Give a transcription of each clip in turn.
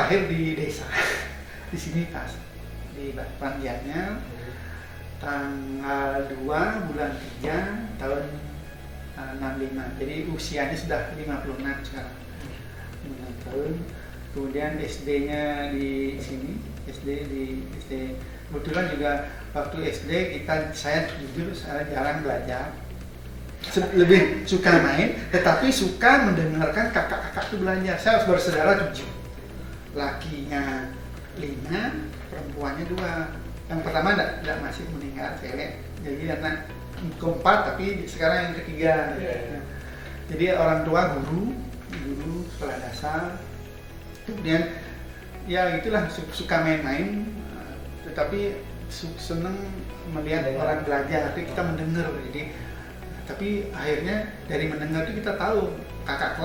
lahir di desa di sini pas di Banjarnya tanggal 2 bulan 3 tahun 65. Jadi usianya sudah 56 sekarang. 56 tahun. Kemudian SD-nya di sini, SD kebetulan juga waktu SD saya jujur saya jarang belajar. Lebih suka main, tetapi suka mendengarkan kakak-kakak itu belajar. Saya bersaudara 7, lakinya 5, perempuannya 2. Yang pertama tidak masih meninggal, cewek. Jadi anak keempat, tapi sekarang yang ketiga. Jadi orang tua guru sekolah dasar. Kemudian ya itulah suka main-main, tetapi seneng melihat orang belajar. Tapi kita mendengar, jadi tapi akhirnya dari mendengar itu kita tahu kakak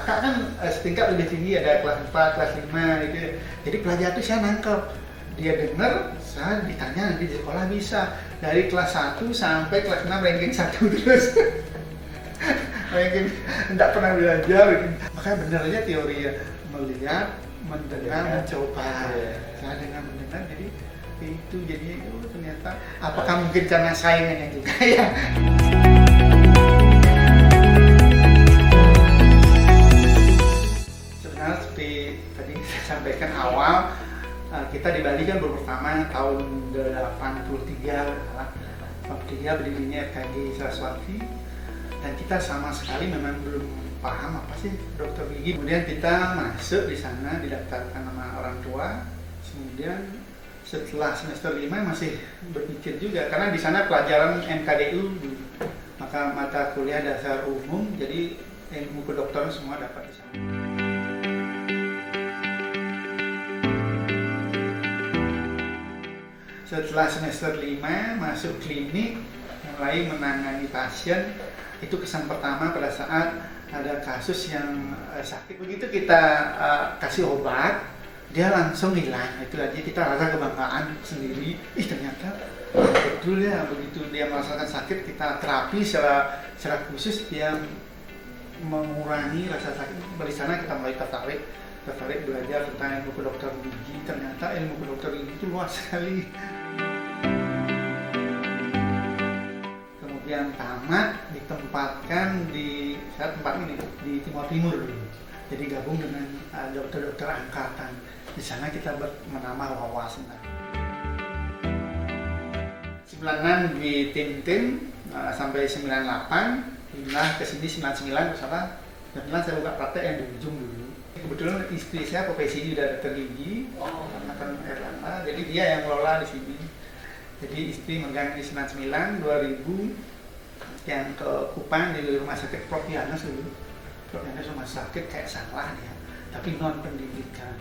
kan setingkat lebih tinggi, ada kelas 4, kelas 5 gitu. Jadi pelajar itu saya nangkep, dia dengar, saya ditanya nanti di sekolah bisa dari kelas 1 sampai kelas 6 ranking 1 terus. Ranking tidak pernah belajar. Makanya benar aja teori ya, melihat, mendengar, mencoba. Saya dengar mendengar, jadi itu jadinya itu ternyata apakah mungkin karena saingannya juga ya. Sebenarnya seperti tadi saya sampaikan awal, kita di Bali kan baru pertama tahun 83 berdirinya FKG Saraswati, dan kita sama sekali memang belum paham apa sih dokter gigi. Kemudian kita masuk di sana, didaftarkan sama orang tua. Kemudian setelah semester 5 masih berpikir juga, karena di sana pelajaran MKDU, maka mata kuliah dasar umum, jadi ilmu kedokteran semua dapat di sana. Setelah semester 5 masuk klinik, mulai menangani pasien. Itu kesan pertama pada saat ada kasus yang sakit. Begitu kita kasih obat, dia langsung hilang. Itu aja kita rasa kebanggaan sendiri. Ternyata betul ya, begitu dia merasakan sakit, kita terapi secara khusus, dia mengurangi rasa sakit. Dari sana kita mulai tertarik belajar tentang ilmu kedokteran gigi. Ternyata ilmu kedokteran gigi itu luas sekali. Kemudian tamat, ditempatkan di tempat ini di Timur dulu. Jadi gabung dengan dokter-dokter angkatan. Di sana kita menambah wawasan. 96 di tim sampai 98, pindah ke sini 99 salah. 99 saya buka praktek yang di ujung dulu. Kebetulan istri saya profesi udah dokter gigi, angkatan Erlangga, jadi dia yang kelola di sini. Jadi istri megang di 99, 2000 yang ke Kupang di rumah sakit Prof. Yanes dulu. Prof. Yanes rumah sakit kayak salah dia, tapi non pendidikan.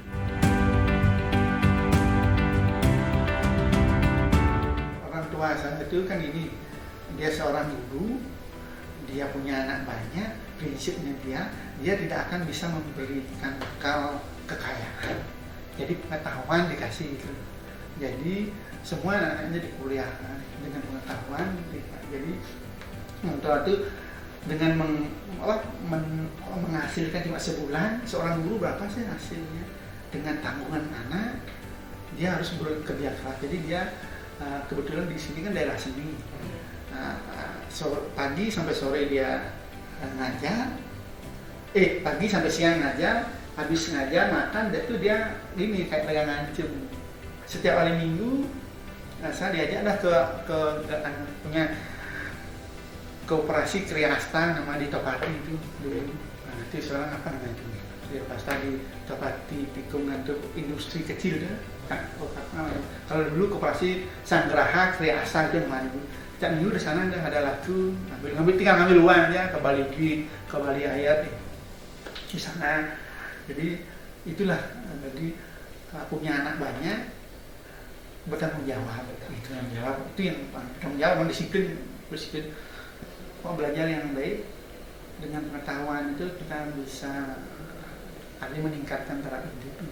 Orang tua saya itu kan ini, dia seorang guru, dia punya anak banyak, prinsipnya dia tidak akan bisa memberikan bekal kekayaan. Jadi pengetahuan dikasih itu. Jadi semua anak-anaknya dikuliahkan dengan pengetahuan. Jadi untuk itu dengan menghasilkan cuma sebulan, seorang guru berapa sih hasilnya? Dengan tanggungan anak, dia harus bekerja keras. Jadi dia kebetulan di sini kan daerah seni. Pagi sampai sore dia ngajar, pagi sampai siang ngajar, habis ngajar makan, itu dia ini kayak pegang ngancem. Setiap hari Minggu saya diajaklah ke punya Koperasi Kriasta nama di Topati itu dulu. Itu sekarang apa namanya itu? Kriasta di Topati, tikungan itu industri kecil dah. Kalau dulu Koperasi Sanggraha Kriasta itu namanya itu. Setiap minggu di sana ada lagu, tinggal ngambil uang aja, ke Bali Ayat di sana. Jadi itulah, jadi punya anak banyak, bertanggung jawab. Itu yang bertanggung jawab, disiplin. Belajar yang baik dengan pengetahuan itu kita bisa meningkatkan taraf hidup.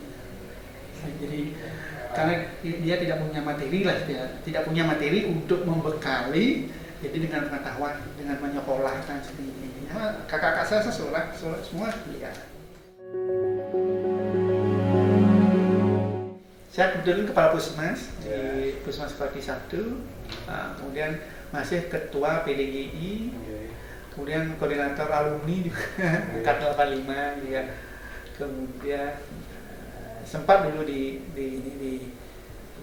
Jadi karena dia tidak punya materi tidak punya materi untuk membekali, jadi dengan pengetahuan, dengan menyekolahkan sendiri. Kakak-kakak saya semua kuliah. Saya kebetulan kepala Puskesmas di Puskesmas Pati 1, kemudian masih ketua PDGI, kemudian koordinator alumni juga angkatan 85 juga, kemudian sempat dulu di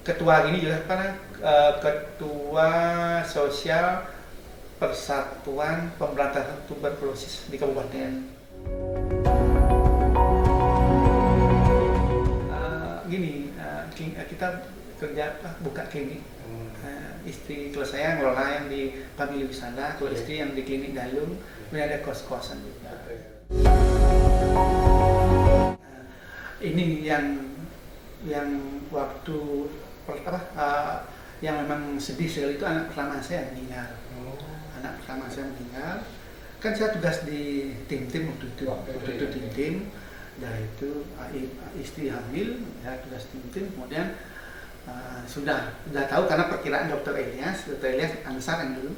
ketua gini juga karena ketua sosial Persatuan Pemberantasan Tuberkulosis di kabupaten. Kita kerja buka klinik. Istri kalau saya ngelola yang di Family Wisata, kalau istri yang di klinik Dalung, kemudian ada kos-kosan juga. Ini yang waktu yang memang sedih sekali itu anak pertama saya meninggal. Anak pertama saya meninggal. Kan saya tugas di tim-tim waktu itu tim-tim. Dari itu istri hamil, ya tugas tim-tim, kemudian sudah tahu karena perkiraan Dr. Elias Ansar yang dulu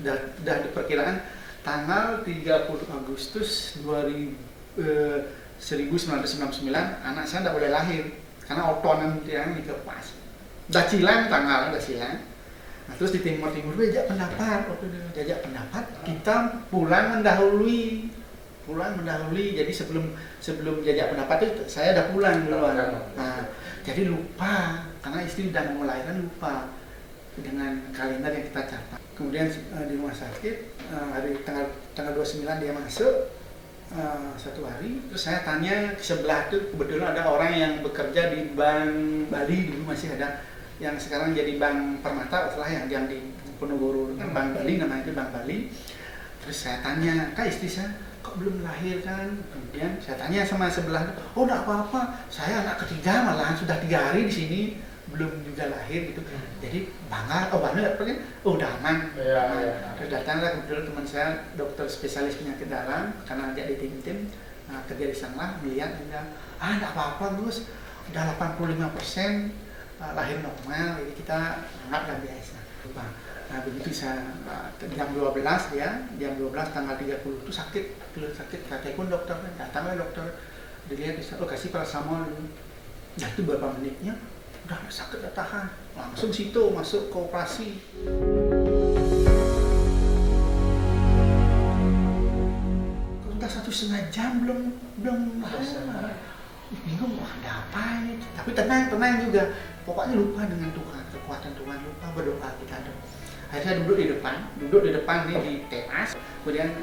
sudah diperkiraan tanggal 30 Agustus 1999 anak saya tidak boleh lahir karena otonan yang dikepas. Udah silang tanggal, udah silang. Nah, terus di Timur jajak pendapat, kita pulang mendahului. Jadi sebelum jajak pendapat itu saya udah pulang duluan. Nah, jadi lupa karena istri udah mau melahirkan, lupa dengan kalender yang kita catat. Kemudian di rumah sakit hari tanggal 29 dia masuk satu hari. Terus saya tanya ke sebelah itu, kebetulan ada orang yang bekerja di Bank Bali, dulu masih ada, yang sekarang jadi Bank Permata setelah yang di Ponorogo kan Bank Bali, namanya itu Bank Bali. Terus saya tanya, Kak, istri saya kok belum lahir kan? Kemudian saya tanya sama sebelah, oh enggak apa-apa, saya anak ketiga malahan sudah 3 hari di sini belum juga lahir gitu. Jadi bangga, udah aman. Terus datanglah kebetulan teman saya dokter spesialis penyakit dalam karena dia di tim kerja di sana, melihat dia, enggak apa-apa Gus, udah 85% lahir normal, jadi kita anggaplah biasa. Nah begitu saya jam 12 tanggal 30 itu sakit, kakek pun dokter, datanglah dokter, dilihat kasih paracetamol dulu. Nah itu berapa menitnya udah sakit, udah tahan, langsung situ masuk ke operasi. Udah 1,5 jam belum bingung, ada apa ini, tapi tenang juga, pokoknya lupa dengan Tuhan, kekuatan Tuhan, lupa berdoa kita ada. Akhirnya duduk di depan nih di teras, kemudian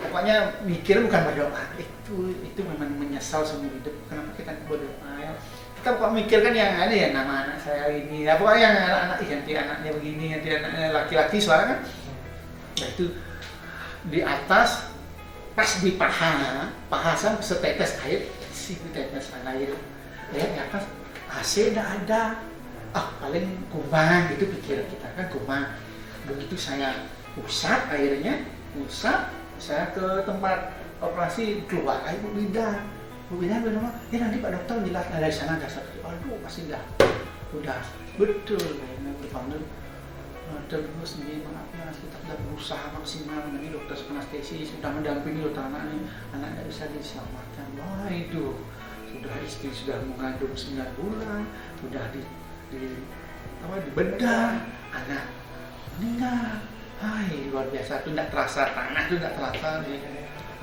pokoknya mikir bukan berdoa, itu memang menyesal seumur hidup, kenapa kita berdoa ya? Kita pokoknya mikirkan yang ada ya nama anak saya ini, ya pokoknya yang anak-anak, nanti anaknya begini, nanti anaknya laki-laki soalnya kan. Nah itu di atas, pas di paha saya setetes air, lihat di atas, AC tidak ada, paling kuman gitu pikiran kita kan, kuman. Begitu saya usap airnya, saya ke tempat operasi, keluar air Bu Bidan bilang, ya nanti Pak Dokter jelas dari sana ada satu, aduh masih enggak, udah betul kayaknya berpanggil terus nih, maaf ya kita sudah berusaha maksimal, ini dokter anestesi sudah mendampingi dokter anaknya bisa diselamatkan. Wah itu sudah istri sudah mengandung 9 bulan, sudah dibedah, anak meninggal. Hai, luar biasa, itu tidak terasa, tanah itu tidak terasa.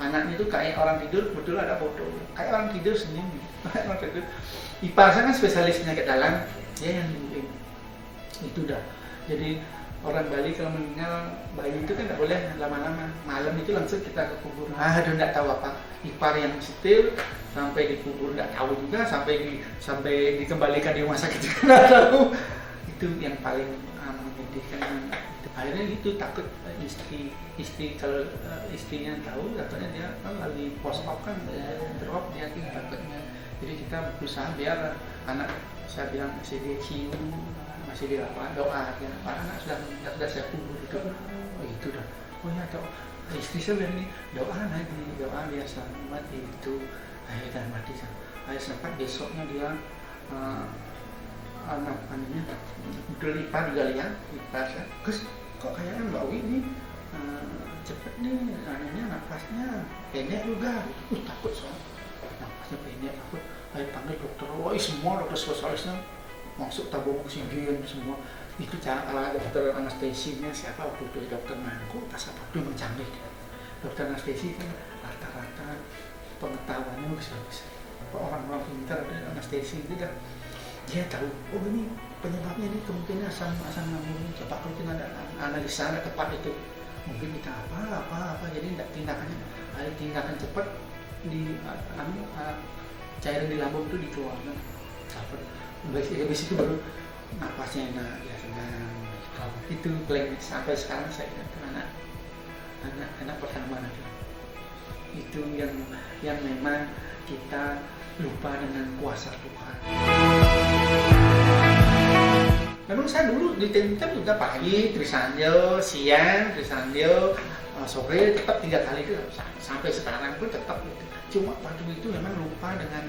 Anaknya itu kayak orang tidur, betul ada foto, kayak orang tidur senyum, kayak orang tidur. Ipar saya kan spesialis penyakit dalam, dia yang nungguin. Itu dah. Jadi orang Bali kalau meninggal bayi itu kan tidak boleh lama-lama, malam itu langsung kita ke kubur. Aduh, tidak tahu apa. Ipar yang setil sampai dikubur tidak tahu juga, sampai dikembalikan di rumah sakit juga tidak tahu. Itu yang paling menyedihkan. Akhirnya gitu, takut istri kalau istrinya tahu, katanya dia kan lagi post op kan drop, dia takutnya. Jadi kita berusaha biar anak saya bilang masih di ICU, masih di doa ya, Pak anak sudah saya kubur itu. Oh itu dah. Oh ya doa. Istri saya bilang ini doa lagi, doa biasa mati itu. Akhirnya mati saya. Akhirnya sempat besoknya dia anak-anaknya betul ipar juga lihat, ipar saya, Gus kok kayaknya Mbak Wi ini cepet nih, anaknya napasnya pendek juga, takut soal napasnya pendek, aku ayo panggil dokter, wah semua dokter spesialisnya masuk tabung oksigen semua. Itu cara dokter anestesinya siapa waktu itu, dokter Mangku pas apa itu mencanggih. Dokter anestesi kan rata-rata pengetahuannya bagus-bagus. Orang-orang pintar anestesi itu dah dia tahu, oh ini penyebabnya ini kemungkinan asam lambung. Coba kalau kita ada analisa tepat itu, mungkin kita apa, jadi tindakan cepat di cairan di lambung itu dikeluarkan. Habis itu baru napasnya enak, ya senang. Itu klaim sampai sekarang saya ingat anak pertama itu. Itu yang memang kita lupa dengan kuasa Tuhan. Memang saya dulu di tim juga pagi, Trisanjo, siang, Trisanjo, sore tetap 3 kali itu sampai sekarang pun tetap gitu. Cuma waktu itu memang lupa dengan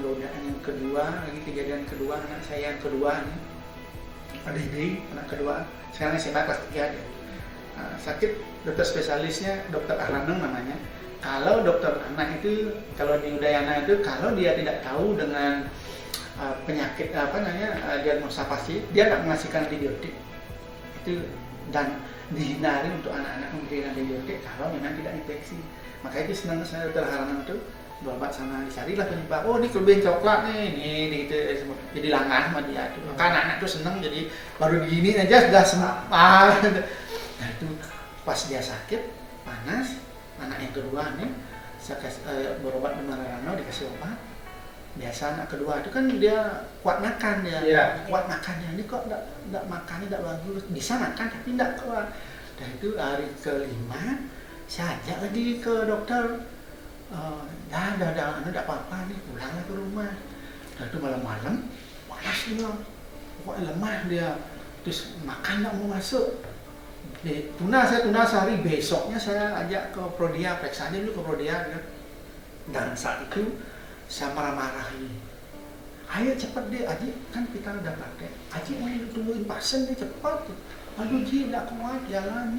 godaan yang kedua, lagi kejadian kedua anak saya yang kedua nih, adik anak kedua, sekarang SMA kelas 3 dia. Sakit, dokter spesialisnya dokter Ahlaneng namanya. Kalau dokter anak itu, kalau di Udayana itu, kalau dia tidak tahu dengan penyakit diagnosa pasti, dia tidak mengasihkan antibiotik. Itu dan dihindari untuk anak-anak memberikan antibiotik kalau memang tidak infeksi. Makanya itu senang saya dokter Ahlaneng itu berobat sana, dicarilah penyebab. Oh ini kelebihan coklat nih, ini gitu, jadi langganan sama dia. Maka anak-anak tuh senang, jadi baru begini aja sudah semangat. Nah itu pas dia sakit panas, anak yang kedua nih saya berobat di Mararano, dikasih obat. Biasa anak kedua itu kan dia kuat makan dia, kuat makannya. Ini kok enggak makannya enggak bagus, bisa makan tapi enggak kuat. Dan itu hari kelima saya ajak lagi ke dokter. Dah, enggak apa-apa nih, pulanglah ke rumah. Dan itu malam-malam panas dia, pokoknya lemah dia, terus makan enggak mau masuk. Tuna sehari, besoknya saya ajak ke Prodia, periksa aja dulu ke Prodia gitu. Dan saat itu saya marah-marahi, ayo cepat deh Aji, kan kita udah praktek, Aji mau tungguin pasien deh cepat. Aduh Ji, tidak kuat jalan.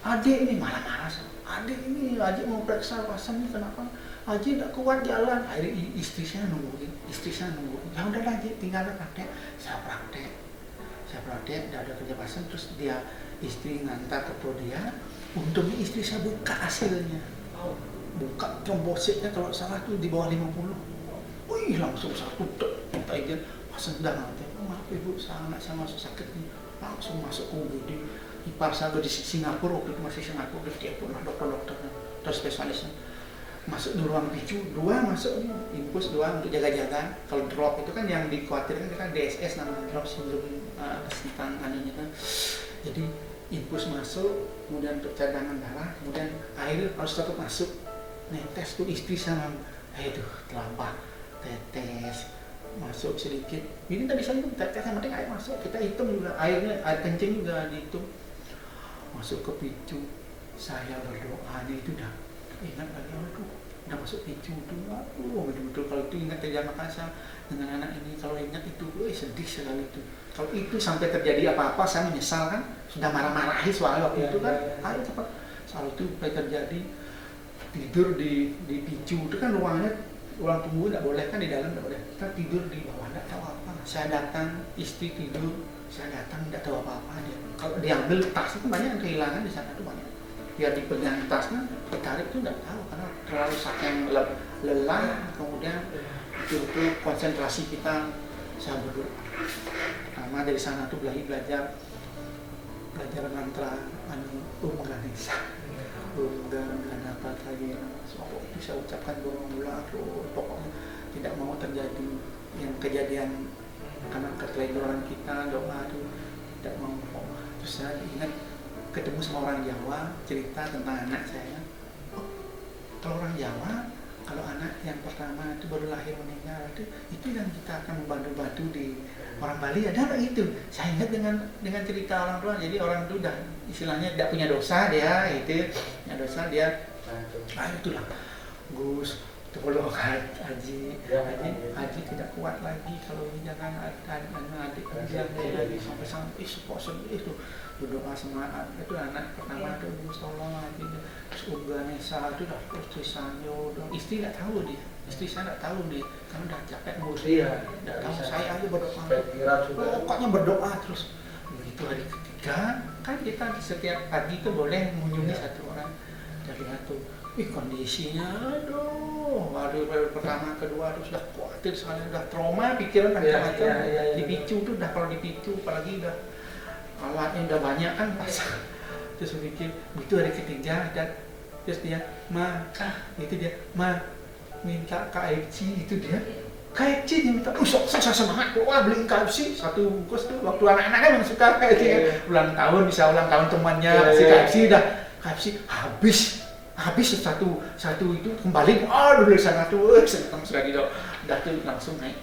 Adik ini marah-marah, adik ini Aji mau periksa pasien ini kenapa? Aji tidak kuat jalan. Akhirnya istri saya nungguin, ya udah Aji tinggal praktek, saya praktek, tidak ada kerja pasien. Terus dia istri ngantar ke Prodia, untungnya istri saya buka hasilnya, buka trombosiknya kalau salah tuh di bawah 50. Wih langsung satu minta izin, pasien sudah nanti, maaf ibu, anak saya masuk sakit nih, langsung masuk ke UGD. Ipar saya di Singapura, waktu itu masih Singapura, dia pun dokter-dokternya, dokter spesialisnya. Masuk di ruang picu, 2 masuk nih, infus 2 untuk jaga-jaga. Kalau drop itu kan yang dikhawatirkan kan DSS namanya, drop syndrome tentang anunya kan. Jadi infus masuk, kemudian untuk cadangan darah, kemudian air harus tetap masuk. Netes tuh istri sama, aduh terlambat, tetes masuk sedikit. Ini tak bisa itu tetes, yang penting air masuk. Kita hitung juga airnya, air kencing juga dihitung. Masuk ke picu, saya berdoa itu dah ingat lagi, aduh udah masuk picu tuh, aduh betul-betul kalau itu ingat terjadi saya dengan anak ini, kalau ingat itu, sedih sekali itu. Kalau itu sampai terjadi apa-apa, saya menyesal kan, sudah marah-marahi soal waktu itu kan, ayo cepat. Soal itu sampai terjadi, tidur di picu itu kan ruang tunggu tidak boleh kan, di dalam tidak boleh. Kita tidur di bawah, tidak tahu apa. Saya datang, istri tidur, saya datang tidak tahu apa-apa dia. Kalau diambil tas itu banyak yang kehilangan di sana tuh banyak. Dia dipegang tasnya, ditarik itu tidak tahu karena terlalu saking lelah, kemudian itu konsentrasi kita. Saya berdoa. Pertama dari sana tuh belajar mantra Ganesha. Ganapa lagi, bisa ucapkan doa pokoknya tidak mau terjadi yang kejadian karena keteledoran kita, doa itu tidak mau. Terus saya ingat ketemu sama orang Jawa, cerita tentang anak saya. Oh, kalau orang Jawa, kalau anak yang pertama itu baru lahir meninggal, itu yang kita akan membantu di orang Bali ada nggak itu? Saya ingat dengan cerita orang tua. Jadi orang itu udah istilahnya tidak punya dosa dia, itu punya dosa dia. Itulah Gus, tolong Haji tidak kuat lagi, kalau jangan adik lagi sampai itu berdoa sama itu anak pertama itu Gus tolong Haji. terus Ganesha itu udah terus Trisanyo, istri nggak tahu dia, istri saya nggak tahu dia, karena udah capek ngurus dia, nggak tahu saya aja berdoa, pokoknya berdoa terus. Begitu hari ketiga, kan kita setiap pagi itu boleh mengunjungi satu orang dari satu. Kondisinya, baru pertama, kedua, terus udah khawatir sekali, udah trauma, pikiran macam-macam, dipicu tuh, kalau dipicu, apalagi udah alatnya udah banyak kan, terus mikir, itu hari ketiga, dan terus dia, itu dia, minta KFC, itu dia, KFC dia minta, saya semangat, wah beli KFC, satu bungkus tuh, waktu anak-anak kan yang suka KFC, ulang tahun, bisa ulang tahun temannya, si KFC dah, KFC habis satu itu kembali, udah sana tuh, senang sekali dong, udah tuh langsung naik.